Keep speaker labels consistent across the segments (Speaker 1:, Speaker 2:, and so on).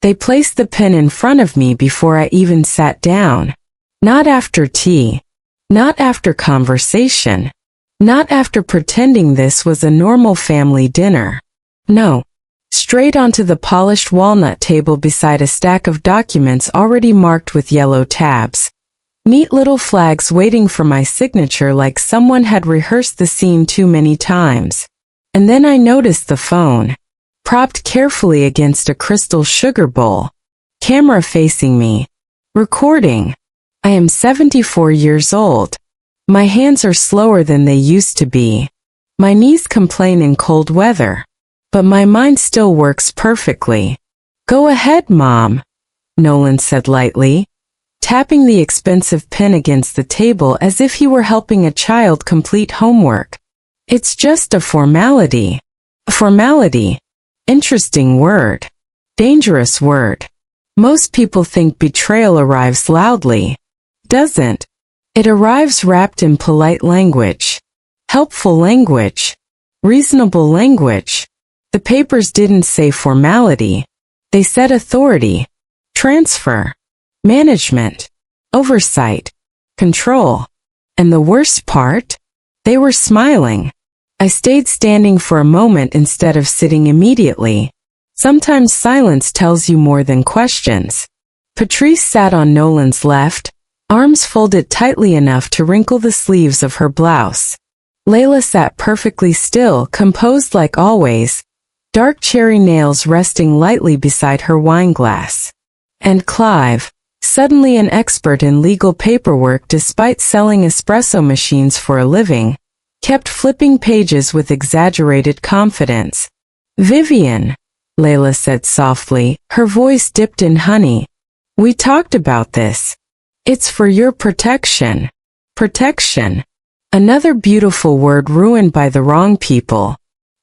Speaker 1: They placed the pen in front of me before I even sat down. Not after tea. Not after conversation. Not after pretending this was a normal family dinner. No. Straight onto the polished walnut table beside a stack of documents already marked with yellow tabs. Neat little flags waiting for my signature like someone had rehearsed the scene too many times. And then I noticed the phone, propped carefully against a crystal sugar bowl. Camera facing me. Recording. I am 74 years old. My hands are slower than they used to be. My knees complain in cold weather. But my mind still works perfectly. Go ahead, Mom, Nolan said lightly, tapping the expensive pen against the table as if he were helping a child complete homework. It's just a formality. A formality. Interesting word. Dangerous word. Most people think betrayal arrives loudly. Doesn't. It arrives wrapped in polite language. Helpful language. Reasonable language. The papers didn't say formality. They said authority. Transfer. Management. Oversight. Control. And the worst part? They were smiling. I stayed standing for a moment instead of sitting immediately. Sometimes silence tells you more than questions. Patrice sat on Nolan's left, arms folded tightly enough to wrinkle the sleeves of her blouse. Layla sat perfectly still, composed like always, dark cherry nails resting lightly beside her wine glass. And Clive, suddenly an expert in legal paperwork despite selling espresso machines for a living, kept flipping pages with exaggerated confidence. Vivian, Layla said softly, her voice dipped in honey. We talked about this. It's for your protection. Protection. Another beautiful word ruined by the wrong people.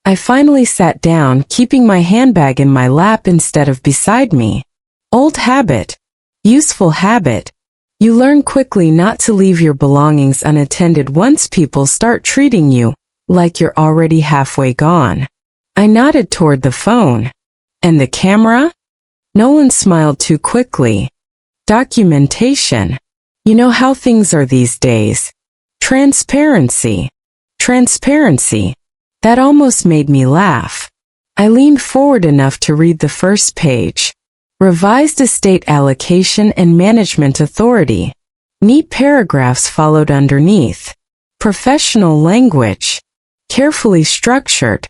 Speaker 1: I finally sat down, keeping my handbag in my lap instead of beside me. Old habit. Useful habit. You learn quickly not to leave your belongings unattended once people start treating you like you're already halfway gone. I nodded toward the phone. And the camera? Nolan smiled too quickly. Documentation. You know how things are these days. Transparency. Transparency. That almost made me laugh. I leaned forward enough to read the first page. Revised Estate Allocation and Management Authority. Neat paragraphs followed underneath. Professional language. Carefully structured.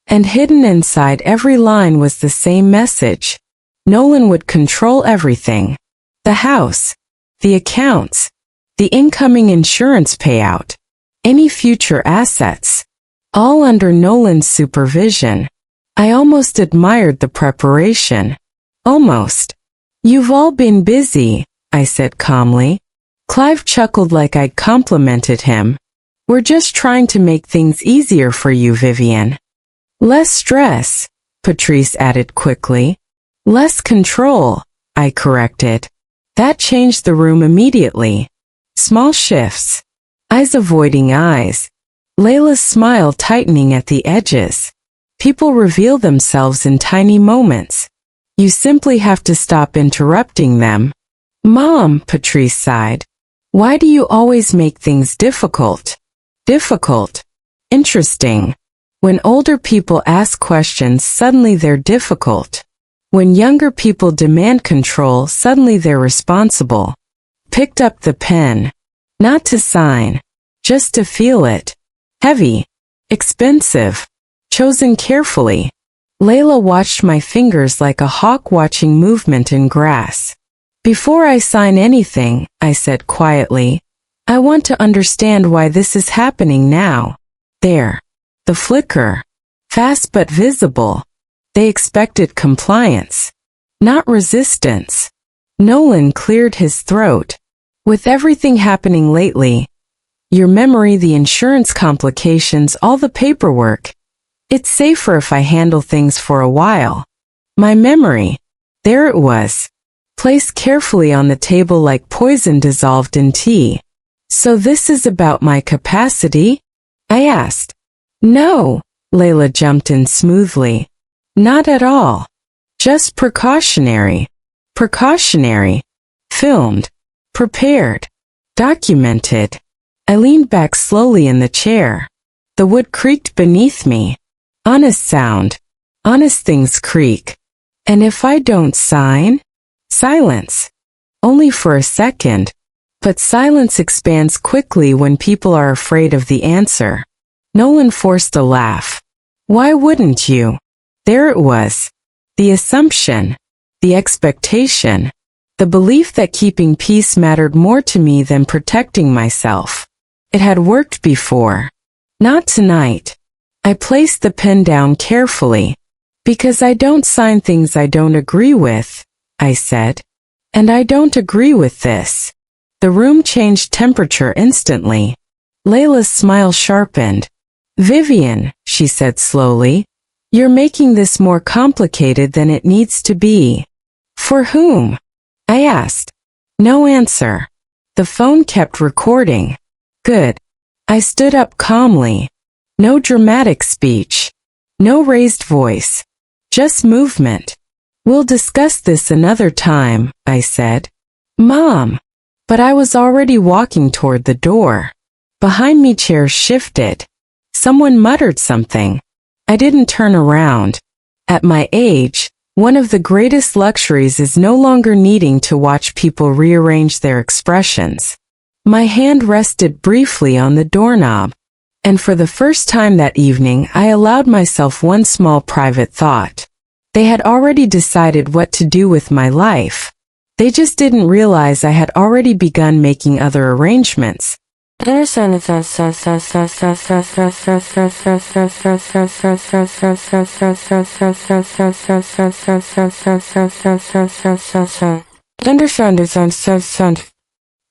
Speaker 1: And hidden inside every line was the same message. Nolan would control everything. The house. The accounts. The incoming insurance payout. Any future assets. All under Nolan's supervision. I almost admired the preparation. Almost. You've all been busy, I said calmly. Clive chuckled like I'd complimented him. We're just trying to make things easier for you, Vivian. Less stress, Patrice added quickly. Less control, I corrected. That changed the room immediately. Small shifts. Eyes avoiding eyes. Layla's smile tightening at the edges. People reveal themselves in tiny moments. You simply have to stop interrupting them. Mom, Patrice sighed. Why do you always make things difficult? Difficult. Interesting. When older people ask questions, suddenly they're difficult. When younger people demand control, suddenly they're responsible. Picked up the pen. Not to sign. Just to feel it. Heavy. Expensive. Chosen carefully. Layla watched my fingers like a hawk watching movement in grass. Before I sign anything, I said quietly, I want to understand why this is happening now. There. The flicker. Fast but visible. They expected compliance. Not resistance. Nolan cleared his throat. With everything happening lately, your memory, the insurance complications, all the paperwork, it's safer if I handle things for a while. My memory. There it was. Placed carefully on the table like poison dissolved in tea. So this is about my capacity? I asked. No, Layla jumped in smoothly. Not at all. Just precautionary. Precautionary. Filmed. Prepared. Documented. I leaned back slowly in the chair. The wood creaked beneath me. Honest sound. Honest things creak. And if I don't sign? Silence. Only for a second. But silence expands quickly when people are afraid of the answer. Nolan forced a laugh. Why wouldn't you? There it was. The assumption. The expectation. The belief that keeping peace mattered more to me than protecting myself. It had worked before. Not tonight. I placed the pen down carefully. Because I don't sign things I don't agree with, I said. And I don't agree with this. The room changed temperature instantly. Layla's smile sharpened. Vivian, she said slowly, you're making this more complicated than it needs to be. For whom? I asked. No answer. The phone kept recording. Good. I stood up calmly. No dramatic speech. No raised voice. Just movement. We'll discuss this another time, I said. Mom. But I was already walking toward the door. Behind me chairs shifted. Someone muttered something. I didn't turn around. At my age, one of the greatest luxuries is no longer needing to watch people rearrange their expressions. My hand rested briefly on the doorknob. And for the first time that evening, I allowed myself one small private thought. They had already decided what to do with my life. They just didn't realize I had already begun making other arrangements. Didn't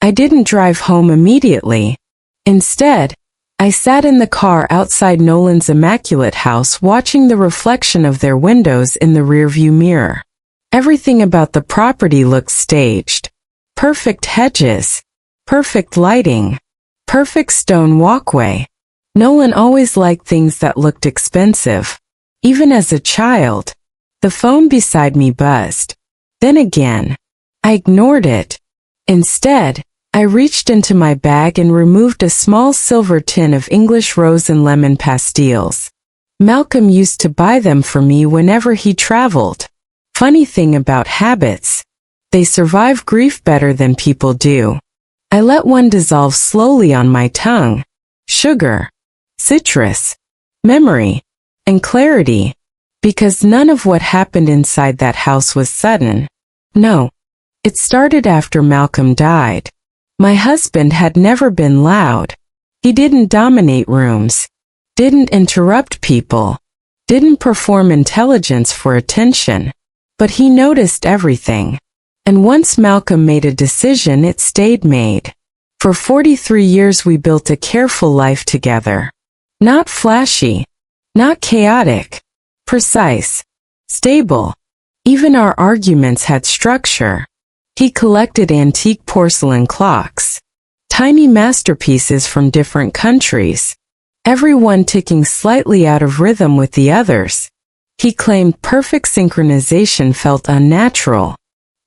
Speaker 1: I didn't drive home immediately. Instead, I sat in the car outside Nolan's immaculate house watching the reflection of their windows in the rearview mirror. Everything about the property looked staged. Perfect hedges. Perfect lighting. Perfect stone walkway. Nolan always liked things that looked expensive. Even as a child. The phone beside me buzzed. Then again. I ignored it. Instead, I reached into my bag and removed a small silver tin of English rose and lemon pastilles. Malcolm used to buy them for me whenever he traveled. Funny thing about habits. They survive grief better than people do. I let one dissolve slowly on my tongue. Sugar, citrus, memory, and clarity. Because none of what happened inside that house was sudden. No. It started after Malcolm died. My husband had never been loud. He didn't dominate rooms. Didn't interrupt people. Didn't perform intelligence for attention. But he noticed everything. And once Malcolm made a decision, it stayed made. For 43 years we built a careful life together. Not flashy. Not chaotic. Precise. Stable. Even our arguments had structure. He collected antique porcelain clocks. Tiny masterpieces from different countries. Every one ticking slightly out of rhythm with the others. He claimed perfect synchronization felt unnatural.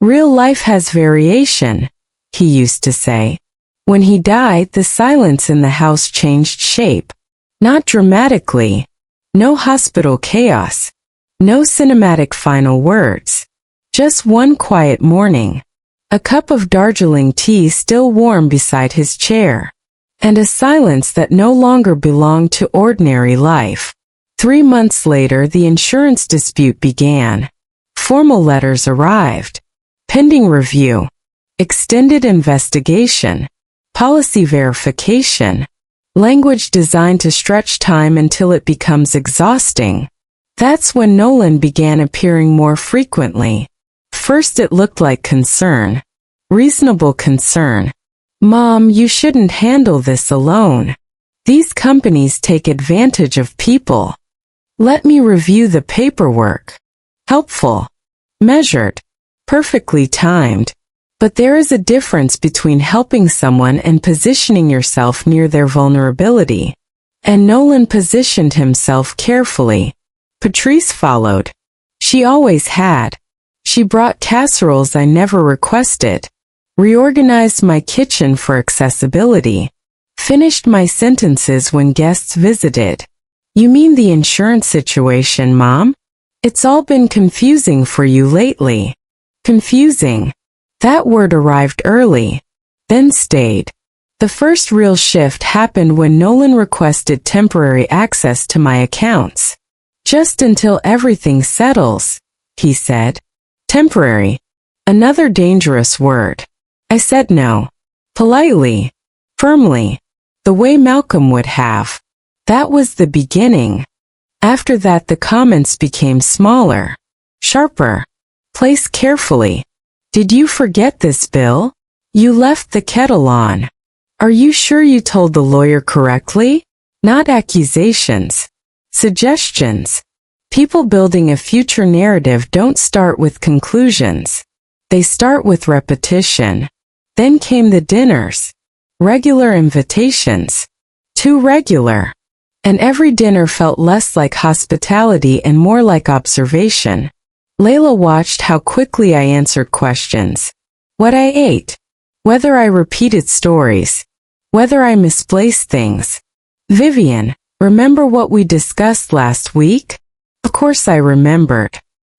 Speaker 1: Real life has variation, he used to say. When he died, the silence in the house changed shape. Not dramatically. No hospital chaos. No cinematic final words. Just one quiet morning. A cup of Darjeeling tea still warm beside his chair. And a silence that no longer belonged to ordinary life. 3 months later, the insurance dispute began. Formal letters arrived. Pending review. Extended investigation. Policy verification. Language designed to stretch time until it becomes exhausting. That's when Nolan began appearing more frequently. First it looked like concern. Reasonable concern. Mom, you shouldn't handle this alone. These companies take advantage of people. Let me review the paperwork. Helpful. Measured. Perfectly timed. But there is a difference between helping someone and positioning yourself near their vulnerability. And Nolan positioned himself carefully. Patrice followed. She always had. She brought casseroles I never requested, reorganized my kitchen for accessibility, finished my sentences when guests visited. You mean the insurance situation, Mom? It's all been confusing for you lately. Confusing. That word arrived early, then stayed. The first real shift happened when Nolan requested temporary access to my accounts. Just until everything settles, he said. Temporary. Another dangerous word. I said no. Politely. Firmly. The way Malcolm would have. That was the beginning. After that the comments became smaller. Sharper. Placed carefully. Did you forget this, Bill? You left the kettle on. Are you sure you told the lawyer correctly? Not accusations. Suggestions. People building a future narrative don't start with conclusions. They start with repetition. Then came the dinners. Regular invitations. Too regular. And every dinner felt less like hospitality and more like observation. Layla watched how quickly I answered questions. What I ate. Whether I repeated stories. Whether I misplaced things. Vivian, remember what we discussed last week? Of course I remembered.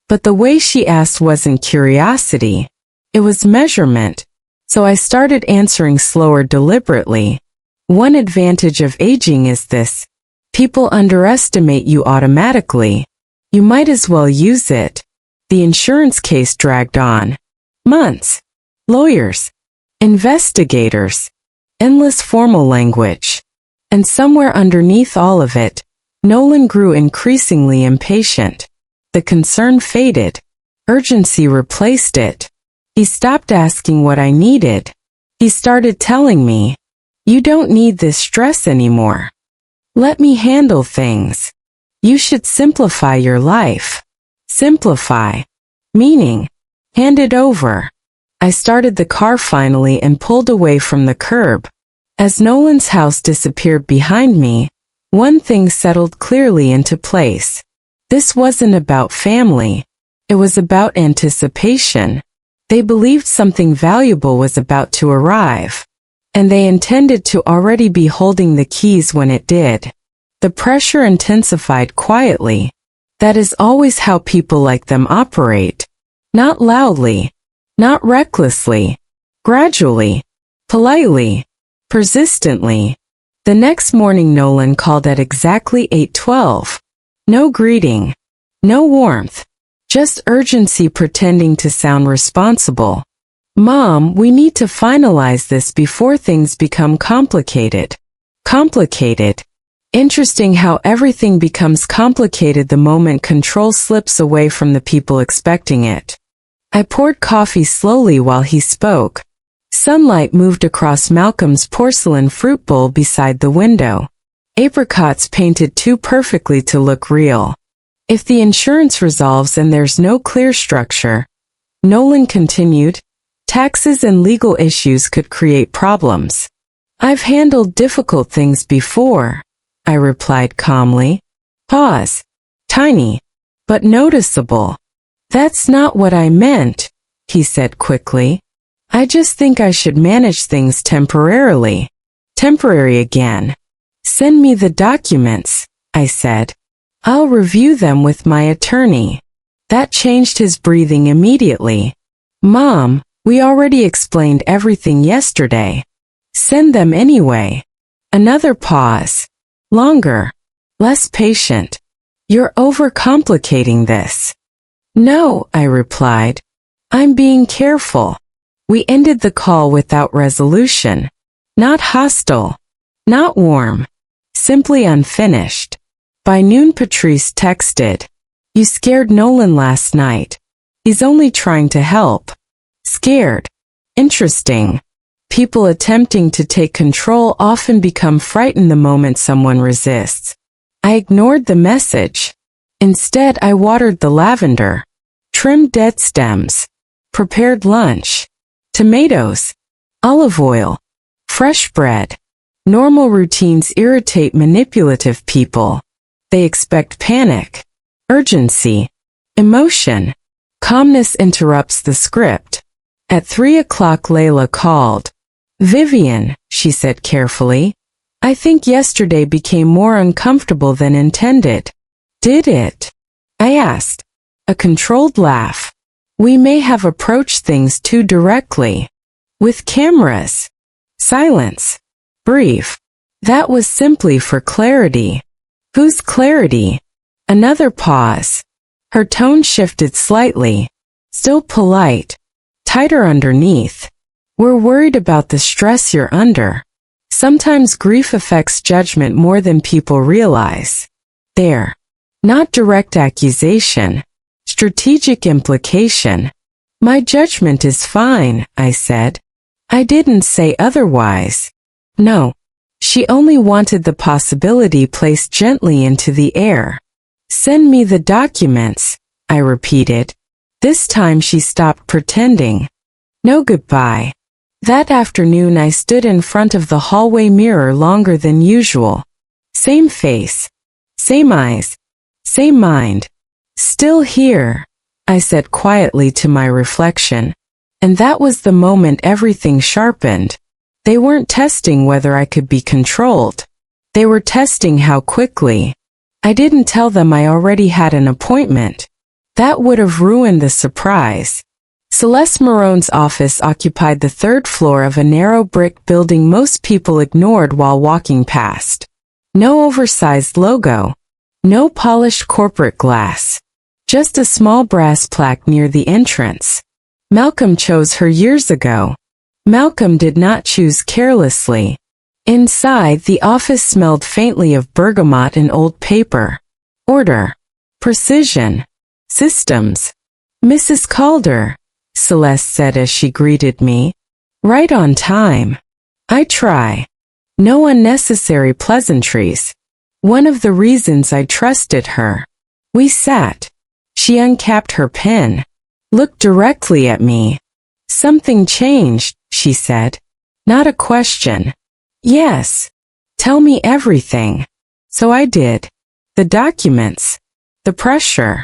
Speaker 1: But the way she asked wasn't curiosity. It was measurement. So I started answering slower deliberately. One advantage of aging is this. People underestimate you automatically. You might as well use it. The insurance case dragged on. Months. Lawyers. Investigators. Endless formal language. And somewhere underneath all of it, Nolan grew increasingly impatient. The concern faded. Urgency replaced it. He stopped asking what I needed. He started telling me, you don't need this stress anymore. Let me handle things. You should simplify your life. Simplify. Meaning, hand it over. I started the car finally and pulled away from the curb. As Nolan's house disappeared behind me, one thing settled clearly into place. This wasn't about family. It was about anticipation. They believed something valuable was about to arrive. And they intended to already be holding the keys when it did. The pressure intensified quietly. That is always how people like them operate. Not loudly. Not recklessly. Gradually. Politely. Persistently. The next morning Nolan called at exactly 8:12. No greeting. No warmth. Just urgency pretending to sound responsible. Mom, we need to finalize this before things become complicated. Complicated. Interesting how everything becomes complicated the moment control slips away from the people expecting it. I poured coffee slowly while he spoke. Sunlight moved across Malcolm's porcelain fruit bowl beside the window. Apricots painted too perfectly to look real. If the insurance resolves and there's no clear structure, Nolan continued, taxes and legal issues could create problems. I've handled difficult things before, I replied calmly. Pause. Tiny, but noticeable. That's not what I meant, he said quickly. I just think I should manage things temporarily. Temporary again. Send me the documents, I said. I'll review them with my attorney. That changed his breathing immediately. Mom, we already explained everything yesterday. Send them anyway. Another pause. Longer. Less patient. You're overcomplicating this. No, I replied. I'm being careful. We ended the call without resolution. Not hostile. Not warm. Simply unfinished. By noon Patrice texted. You scared Nolan last night. He's only trying to help. Scared. Interesting. People attempting to take control often become frightened the moment someone resists. I ignored the message. Instead, I watered the lavender. Trimmed dead stems. Prepared lunch. Tomatoes. Olive oil. Fresh bread. Normal routines irritate manipulative people. They expect panic. Urgency. emotion. Calmness interrupts the script. At 3 o'clock Layla called. Vivian, she said carefully. I think yesterday became more uncomfortable than intended. Did it? I asked. A controlled laugh. We may have approached things too directly. With cameras. Silence. Brief. That was simply for clarity. Whose clarity? Another pause. Her tone shifted slightly. Still polite. Tighter underneath. We're worried about the stress you're under. Sometimes grief affects judgment more than people realize. There. Not direct accusation. Strategic implication. My judgment is fine, I said. I didn't say otherwise. No. She only wanted the possibility placed gently into the air. Send me the documents, I repeated. This time she stopped pretending. No goodbye. That afternoon I stood in front of the hallway mirror longer than usual. Same face. Same eyes. Same mind. Still here, I said quietly to my reflection. And that was the moment everything sharpened. They weren't testing whether I could be controlled. They were testing how quickly. I didn't tell them I already had an appointment. That would have ruined the surprise. Celeste Marone's office occupied the third floor of a narrow brick building most people ignored while walking past. No oversized logo. No polished corporate glass. Just a small brass plaque near the entrance. Malcolm chose her years ago. Malcolm did not choose carelessly. Inside, the office smelled faintly of bergamot and old paper. Order. Precision. Systems. Mrs. Calder, Celeste said as she greeted me. Right on time. I try. No unnecessary pleasantries. One of the reasons I trusted her. We sat. She uncapped her pen. Looked directly at me. Something changed, she said. Not a question. Yes. Tell me everything. So I did. The documents. The pressure.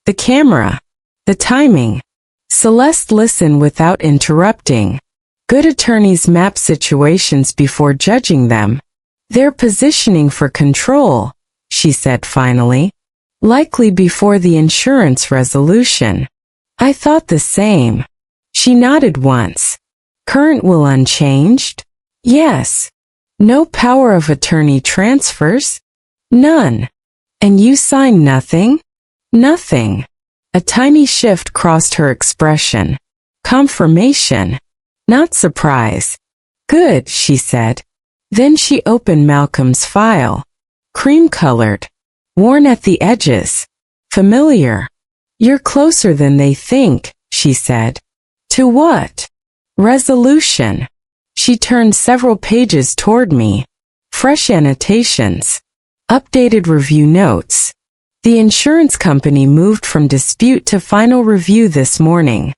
Speaker 1: The camera. The timing. Celeste listened without interrupting. Good attorneys map situations before judging them. They're positioning for control, she said finally. Likely before the insurance resolution. I thought the same. She nodded once. Current will unchanged? Yes. No power of attorney transfers? None. And you signed nothing? Nothing. A tiny shift crossed her expression. Confirmation. Not surprise. Good, she said. Then she opened Malcolm's file. Cream-colored. Worn at the edges. Familiar. You're closer than they think, she said. To what? Resolution. She turned several pages toward me. Fresh annotations. Updated review notes. The insurance company moved from dispute to final review this morning.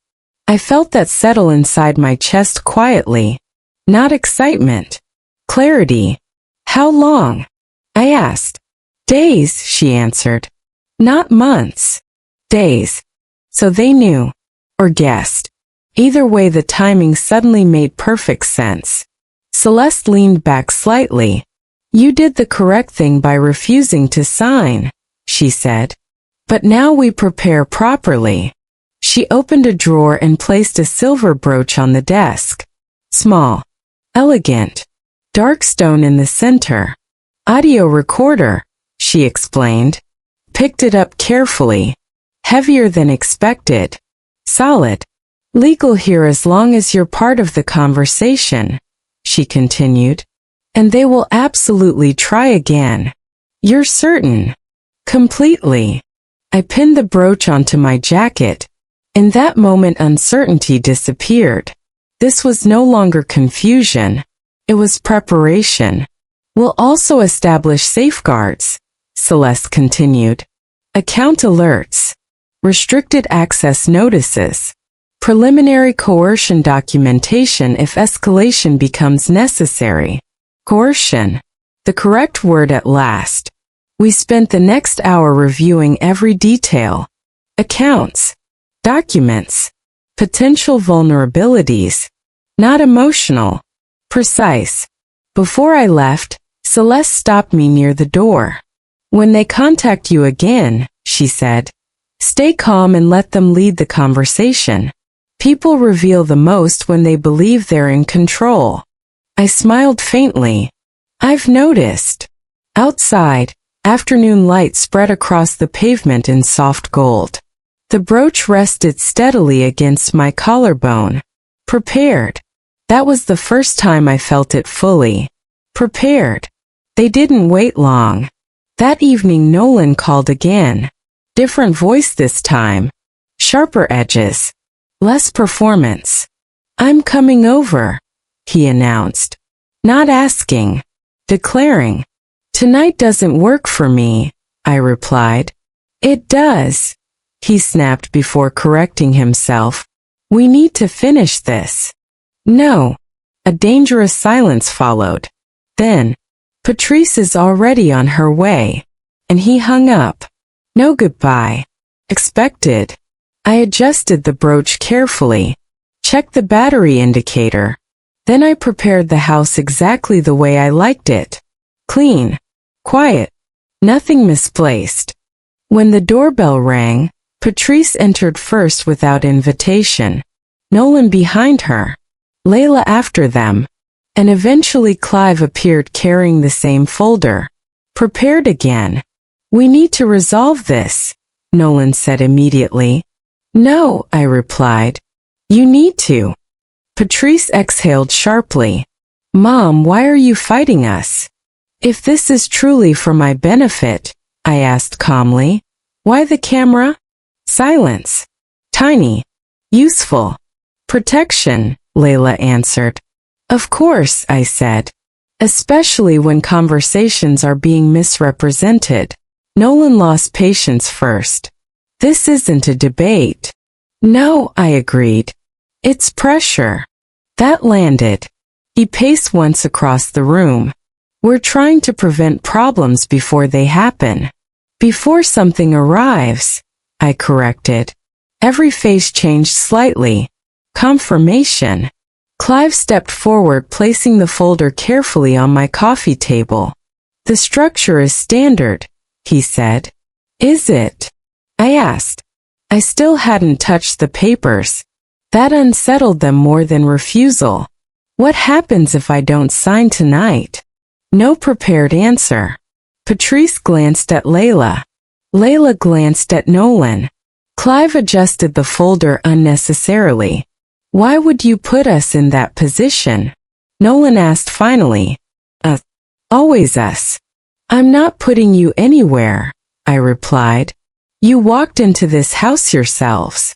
Speaker 1: I felt that settle inside my chest quietly. Not excitement. Clarity. How long? I asked. Days, she answered. Not months. Days. So they knew. Or guessed. Either way, the timing suddenly made perfect sense. Celeste leaned back slightly. You did the correct thing by refusing to sign, she said. But now we prepare properly. She opened a drawer and placed a silver brooch on the desk. Small. Elegant. Dark stone in the center. Audio recorder, she explained. Picked it up carefully. Heavier than expected. Solid. Legal here as long as you're part of the conversation, she continued. And they will absolutely try again. You're certain? Completely. I pinned the brooch onto my jacket. In that moment uncertainty disappeared. This was no longer confusion. It was preparation. We'll also establish safeguards, Celeste continued. Account alerts. Restricted access notices. Preliminary coercion documentation if escalation becomes necessary. Coercion. The correct word at last. We spent the next hour reviewing every detail. accounts, documents, potential vulnerabilities, not emotional, precise. Before I left, Celeste stopped me near the door. When they contact you again, she said, stay calm and let them lead the conversation. People reveal the most when they believe they're in control. I smiled faintly. I've noticed. Outside, afternoon light spread across the pavement in soft gold. The brooch rested steadily against my collarbone. Prepared. That was the first time I felt it fully. Prepared. They didn't wait long. That evening Nolan called again. Different voice this time. Sharper edges. Less performance. I'm coming over, he announced. Not asking. Declaring. Tonight doesn't work for me, I replied. It does, he snapped before correcting himself. We need to finish this. No. A dangerous silence followed. Then, Patrice is already on her way. And he hung up. No goodbye. Expected. I adjusted the brooch carefully. Checked the battery indicator. Then I prepared the house exactly the way I liked it. Clean. Quiet. Nothing misplaced. When the doorbell rang, Patrice entered first without invitation. Nolan behind her. Layla after them. And eventually Clive appeared carrying the same folder. Prepared again. We need to resolve this, Nolan said immediately. No, I replied. You need to. Patrice exhaled sharply. Mom, why are you fighting us? If this is truly for my benefit, I asked calmly. Why the camera? Silence. Tiny. Useful. Protection, Layla answered. Of course, I said. Especially when conversations are being misrepresented. Nolan lost patience first. This isn't a debate. No, I agreed. It's pressure. That landed. He paced once across the room. We're trying to prevent problems before they happen. Before something arrives, I corrected. Every face changed slightly. Confirmation. Clive stepped forward, placing the folder carefully on my coffee table. The structure is standard, he said. Is it? I asked. I still hadn't touched the papers. That unsettled them more than refusal. What happens if I don't sign tonight? No prepared answer. Patrice glanced at Layla. Layla glanced at Nolan. Clive adjusted the folder unnecessarily. Why would you put us in that position? Nolan asked finally. Always us. I'm not putting you anywhere, I replied. You walked into this house yourselves.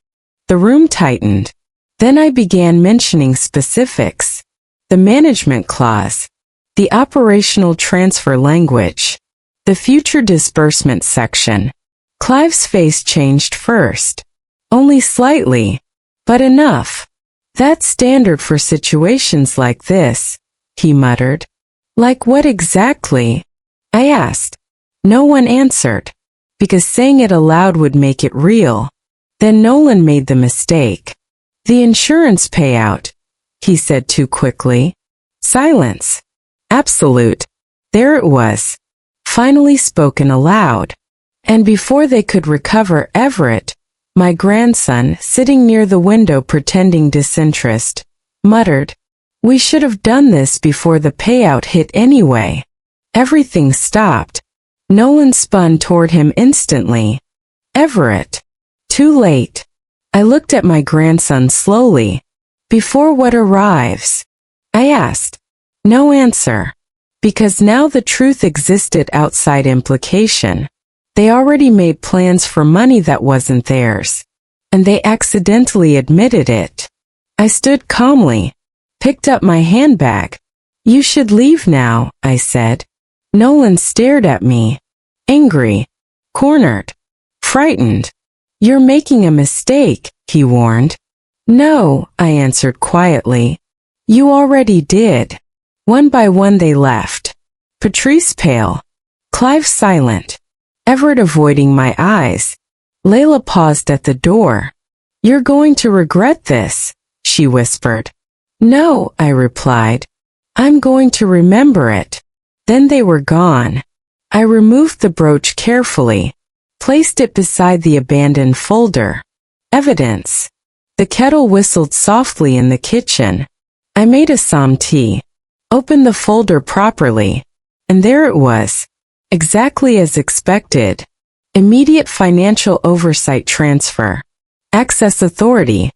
Speaker 1: The room tightened. Then I began mentioning specifics. The management clause. The operational transfer language. The future disbursement section. Clive's face changed first. Only slightly, but enough. That's standard for situations like this, he muttered. Like what exactly? I asked. No one answered, because saying it aloud would make it real. Then Nolan made the mistake. The insurance payout, he said too quickly. Silence. Absolute. There it was. Finally spoken aloud. And before they could recover, Everett, my grandson, sitting near the window pretending disinterest, muttered, We should have done this before the payout hit anyway. Everything stopped. Nolan spun toward him instantly. Everett. Too late. I looked at my grandson slowly. Before what arrives? I asked. No answer. Because now the truth existed outside implication. They already made plans for money that wasn't theirs. And they accidentally admitted it. I stood calmly. Picked up my handbag. You should leave now, I said. Nolan stared at me. Angry. Cornered. Frightened. You're making a mistake, he warned. No, I answered quietly. You already did. One by one they left. Patrice pale. Clive silent. Everett avoiding my eyes. Layla paused at the door. "You're going to regret this," she whispered. "No," I replied. "I'm going to remember it." Then they were gone. I removed the brooch carefully, placed it beside the abandoned folder. Evidence. The kettle whistled softly in the kitchen. I made Assam tea, opened the folder properly, and there it was, exactly as expected. Immediate financial oversight transfer. Access authority.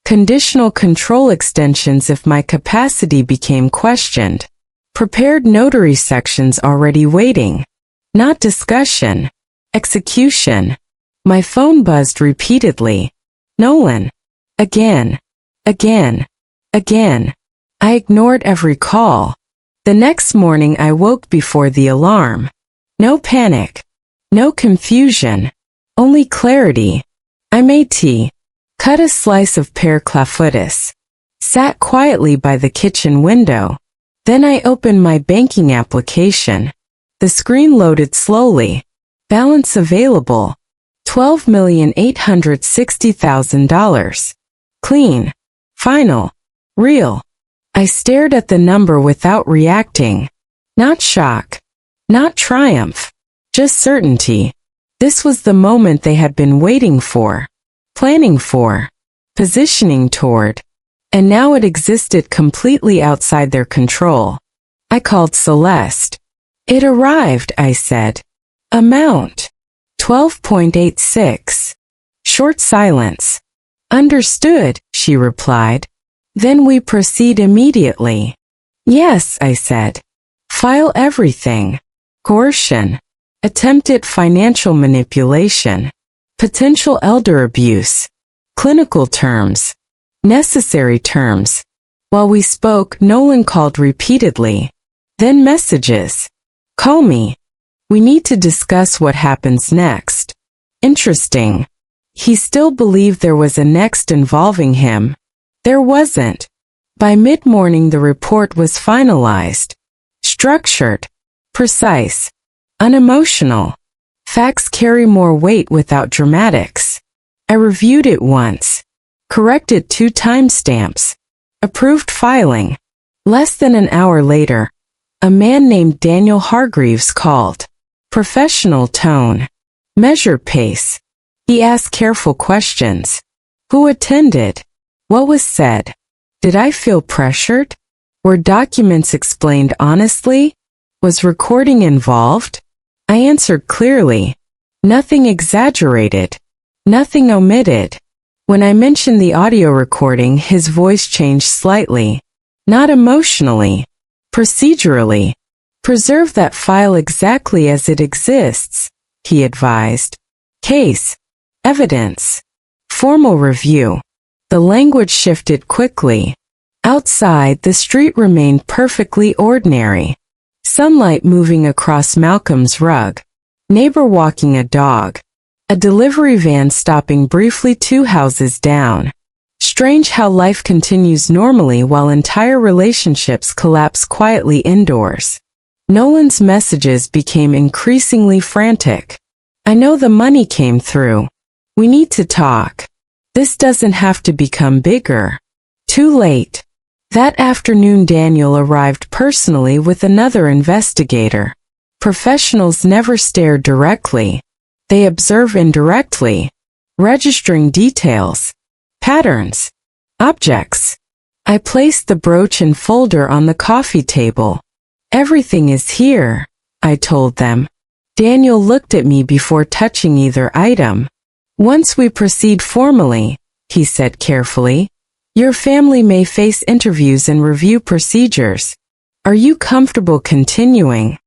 Speaker 1: Conditional control extensions if my capacity became questioned. Prepared notary sections already waiting. Not discussion. Execution. My phone buzzed repeatedly. Nolan. Again. Again. Again. I ignored every call. The next morning I woke before the alarm. No panic. No confusion. Only clarity. I made tea. Cut a slice of pear clafoutis. Sat quietly by the kitchen window. Then I opened my banking application. The screen loaded slowly. Balance available. $12,860,000. Clean. Final. Real. I stared at the number without reacting. Not shock. Not triumph. Just certainty. This was the moment they had been waiting for, planning for, positioning toward, and now it existed completely outside their control. I called Celeste. "It arrived," I said. "Amount. 12.86. Short silence. "Understood," she replied. "Then we proceed immediately." "Yes," I said. "File everything." Coercion. Attempted financial manipulation. Potential elder abuse. Clinical terms. Necessary terms. While we spoke, Nolan called repeatedly. Then messages. "Call me. We need to discuss what happens next." Interesting. He still believed there was a next involving him. There wasn't. By mid-morning the report was finalized. Structured. Precise. Unemotional. Facts carry more weight without dramatics. I reviewed it once. Corrected 2 timestamps. Approved filing. Less than an hour later, a man named Daniel Hargreaves called. Professional tone. Measured pace. He asked careful questions. Who attended? What was said? Did I feel pressured? Were documents explained honestly? Was recording involved? I answered clearly. Nothing exaggerated. Nothing omitted. When I mentioned the audio recording, his voice changed slightly. Not emotionally. Procedurally. "Preserve that file exactly as it exists," he advised. Case. Evidence. Formal review. The language shifted quickly. Outside, the street remained perfectly ordinary. Sunlight moving across Malcolm's rug. Neighbor walking a dog. A delivery van stopping briefly 2 houses down. Strange how life continues normally while entire relationships collapse quietly indoors. Nolan's messages became increasingly frantic. "I know the money came through. We need to talk. This doesn't have to become bigger." Too late. That afternoon Daniel arrived personally with another investigator. Professionals never stare directly. They observe indirectly, registering details, patterns, objects. I placed the brooch and folder on the coffee table. "Everything is here," I told them. Daniel looked at me before touching either item. "Once we proceed formally," he said carefully, "your family may face interviews and review procedures. Are you comfortable continuing?"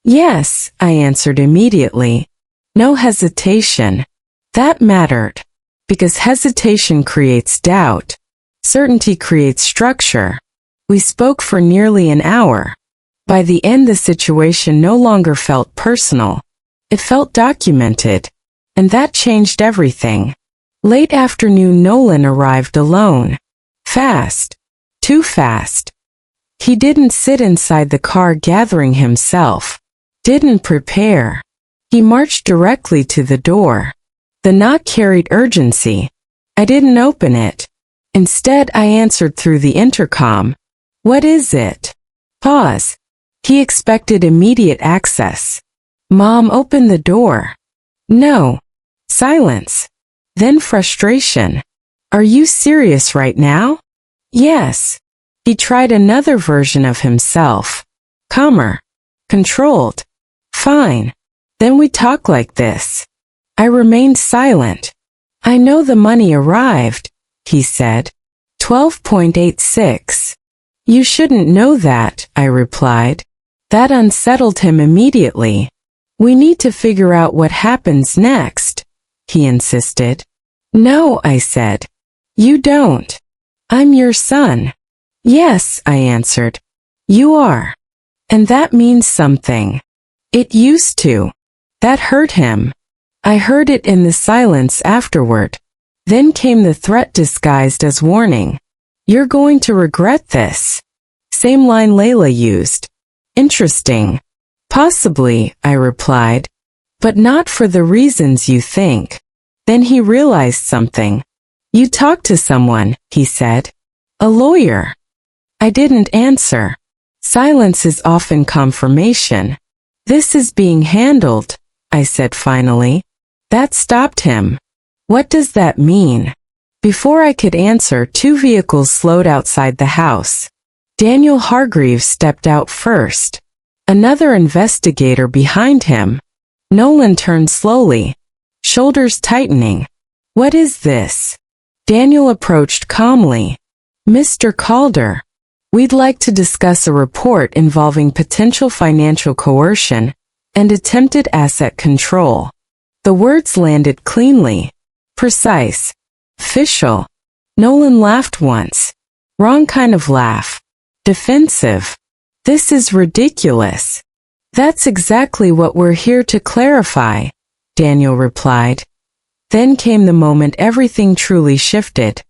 Speaker 1: "Yes," I answered immediately. No hesitation. That mattered. Because hesitation creates doubt. Certainty creates structure. We spoke for nearly an hour. By the end, the situation no longer felt personal. It felt documented. And that changed everything. Late afternoon, Nolan arrived alone. Fast. Too fast. He didn't sit inside the car gathering himself. Didn't prepare. He marched directly to the door. The knock carried urgency. I didn't open it. Instead, I answered through the intercom. What is it? Pause. He expected immediate access. Mom, open the door. No. Silence. Then frustration. Are you serious right now? Yes. He tried another version of himself. Calmer. Controlled. Fine. Then we talk like this. I remained silent. I know the money arrived, he said. 12.86. You shouldn't know that, I replied. That unsettled him immediately. We need to figure out what happens next, he insisted. No, I said. You don't. I'm your son. Yes, I answered. You are. And that means something. It used to. That hurt him. I heard it in the silence afterward. Then came the threat disguised as warning. You're going to regret this. Same line Layla used. Interesting. Possibly, I replied. But not for the reasons you think. Then he realized something. You talked to someone, he said. A lawyer. I didn't answer. Silence is often confirmation. This is being handled, I said finally. That stopped him. What does that mean? Before I could answer, 2 vehicles slowed outside the house. Daniel Hargreaves stepped out first. Another investigator behind him. Nolan turned slowly, shoulders tightening. What is this? Daniel approached calmly. Mr. Calder, we'd like to discuss a report involving potential financial coercion and attempted asset control. The words landed cleanly. Precise. Official. Nolan laughed once. Wrong kind of laugh. Defensive. This is ridiculous. That's exactly what we're here to clarify, Daniel replied. Then came the moment everything truly shifted.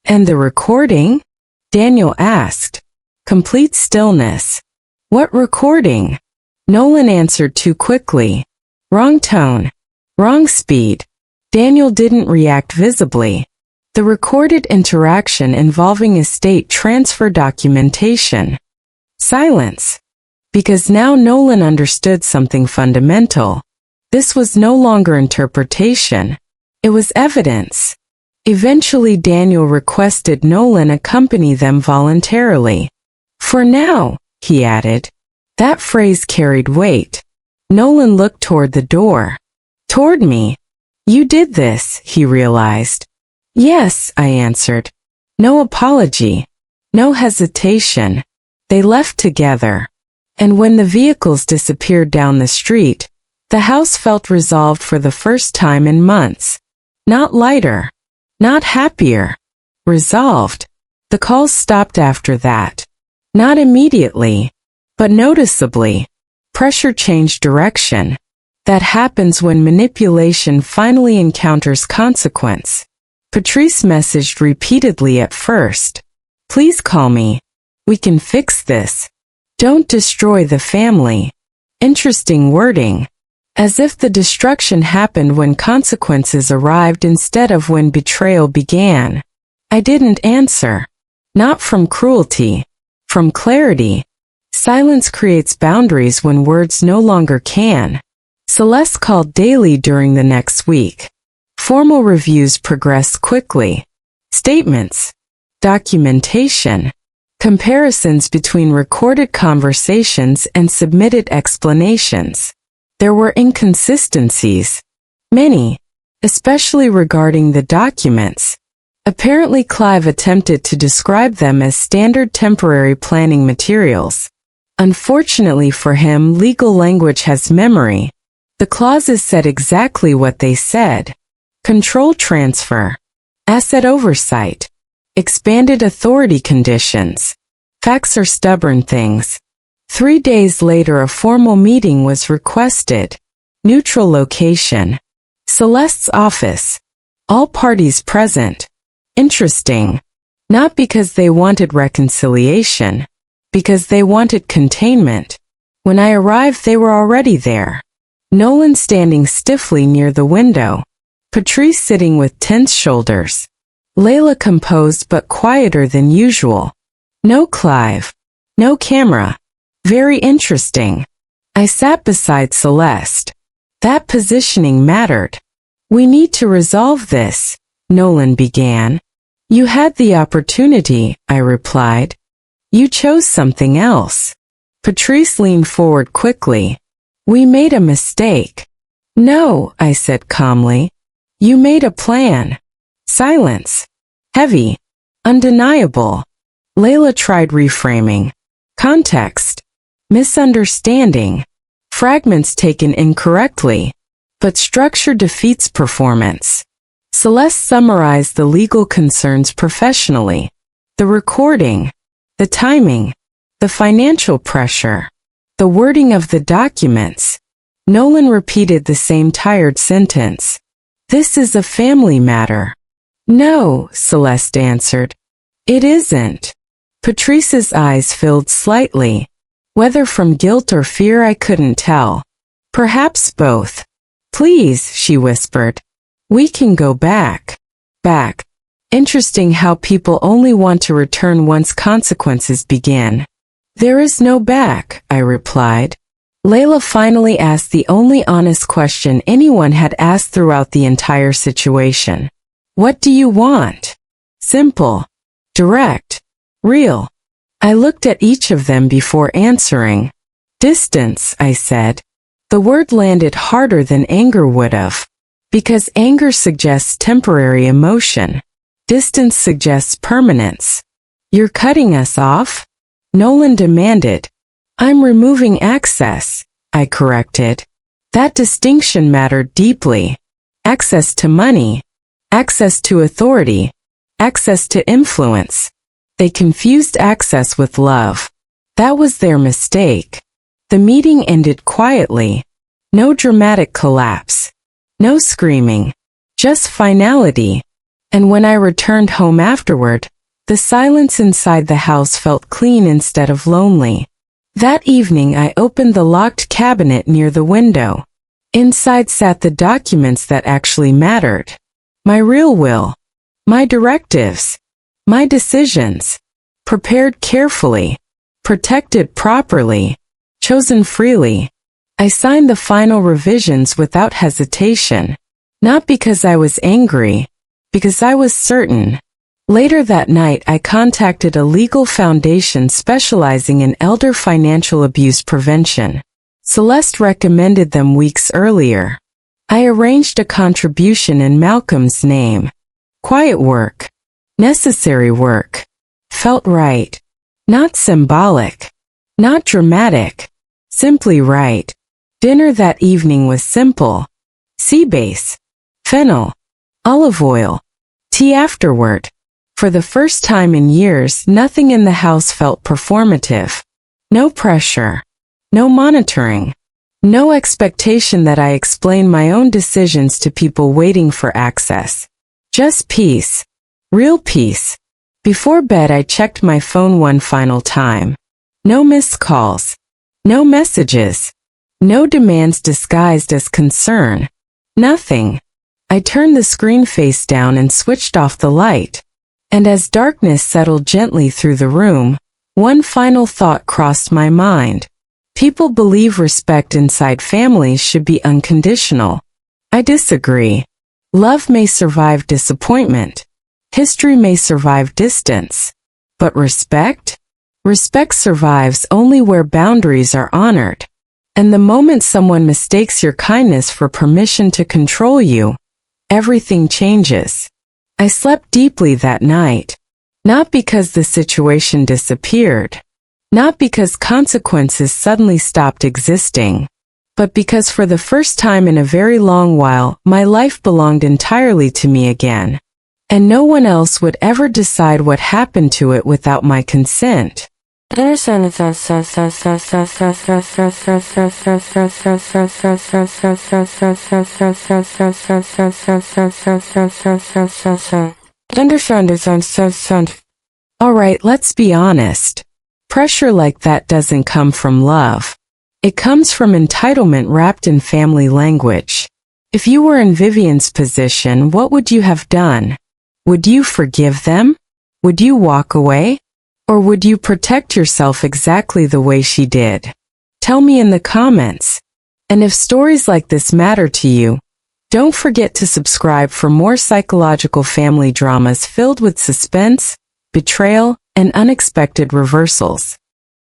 Speaker 1: And the recording? Daniel asked. Complete stillness. What recording? Nolan answered too quickly. Wrong tone. Wrong speed. Daniel didn't react visibly. The recorded interaction involving estate transfer documentation. Silence. Because now Nolan understood something fundamental. This was no longer interpretation. It was evidence. Eventually Daniel requested Nolan accompany them voluntarily. For now, he added. That phrase carried weight. Nolan looked toward the door. Toward me. You did this, he realized. Yes, I answered. No apology. No hesitation. They left together. And when the vehicles disappeared down the street, the house felt resolved for the first time in months. Not lighter. Not happier. Resolved. The calls stopped after that. Not immediately, but noticeably. Pressure changed direction. That happens when manipulation finally encounters consequence. Patrice messaged repeatedly at first. Please call me. We can fix this. Don't destroy the family. Interesting wording. As if the destruction happened when consequences arrived instead of when betrayal began. I didn't answer. Not from cruelty. From clarity. Silence creates boundaries when words no longer can. Celeste called daily during the next week. Formal reviews progressed quickly. Statements. Documentation. Comparisons between recorded conversations and submitted explanations. There were inconsistencies. Many, especially regarding the documents. Apparently Clive attempted to describe them as standard temporary planning materials. Unfortunately for him, legal language has memory. The clauses said exactly what they said. Control transfer. Asset oversight. Expanded authority conditions. Facts are stubborn things. 3 days later a formal meeting was requested. Neutral location. Celeste's office. All parties present. Interesting. Not because they wanted reconciliation. Because they wanted containment. When I arrived they were already there. Nolan standing stiffly near the window. Patrice sitting with tense shoulders. Layla composed but quieter than usual. No Clive. No camera. Very interesting. I sat beside Celeste. That positioning mattered. We need to resolve this, Nolan began. You had the opportunity, I replied. You chose something else. Patrice leaned forward quickly. We made a mistake. No, I said calmly. You made a plan. Silence. Heavy. Undeniable. Layla tried reframing. Context. Misunderstanding. Fragments taken incorrectly. But structure defeats performance. Celeste summarized the legal concerns professionally. The recording. The timing. The financial pressure. The wording of the documents. Nolan repeated the same tired sentence. This is a family matter. No, Celeste answered. It isn't. Patrice's eyes filled slightly. Whether from guilt or fear I couldn't tell. Perhaps both. Please, she whispered. We can go back. Back. Interesting how people only want to return once consequences begin. There is no back, I replied. Layla finally asked the only honest question anyone had asked throughout the entire situation. What do you want? Simple. Direct. Real. I looked at each of them before answering. Distance, I said. The word landed harder than anger would have. Because anger suggests temporary emotion. Distance suggests permanence. You're cutting us off? Nolan demanded. I'm removing access, I corrected. That distinction mattered deeply. Access to money. Access to authority. Access to influence. They confused access with love. That was their mistake. The meeting ended quietly. No dramatic collapse. No screaming. Just finality. And when I returned home afterward, the silence inside the house felt clean instead of lonely. That evening I opened the locked cabinet near the window. Inside sat the documents that actually mattered. My real will. My directives. My decisions. Prepared carefully. Protected properly. Chosen freely. I signed the final revisions without hesitation. Not because I was angry. Because I was certain. Later that night I contacted a legal foundation specializing in elder financial abuse prevention. Celeste recommended them weeks earlier. I arranged a contribution in Malcolm's name. Quiet work. Necessary work. Felt right. Not symbolic. Not dramatic. Simply right. Dinner that evening was simple. Sea base. Fennel. Olive oil. Tea afterward. For the first time in years, nothing in the house felt performative. No pressure. No monitoring. No expectation that I explain my own decisions to people waiting for access. Just peace. Real peace. Before bed I checked my phone one final time. No missed calls. No messages. No demands disguised as concern. Nothing. I turned the screen face down and switched off the light. And as darkness settled gently through the room, one final thought crossed my mind. People believe respect inside families should be unconditional. I disagree. Love may survive disappointment. History may survive distance. But respect? Respect survives only where boundaries are honored. And the moment someone mistakes your kindness for permission to control you, everything changes. I slept deeply that night. Not because the situation disappeared. Not because consequences suddenly stopped existing. But because for the first time in a very long while, my life belonged entirely to me again. And no one else would ever decide what happened to it without my consent. Alright, let's be honest. Pressure like that doesn't come from love. It comes from entitlement wrapped in family language. If you were in Vivian's position, what would you have done? Would you forgive them? Would you walk away? Or would you protect yourself exactly the way she did? Tell me in the comments. And if stories like this matter to you, don't forget to subscribe for more psychological family dramas filled with suspense, betrayal, and unexpected reversals.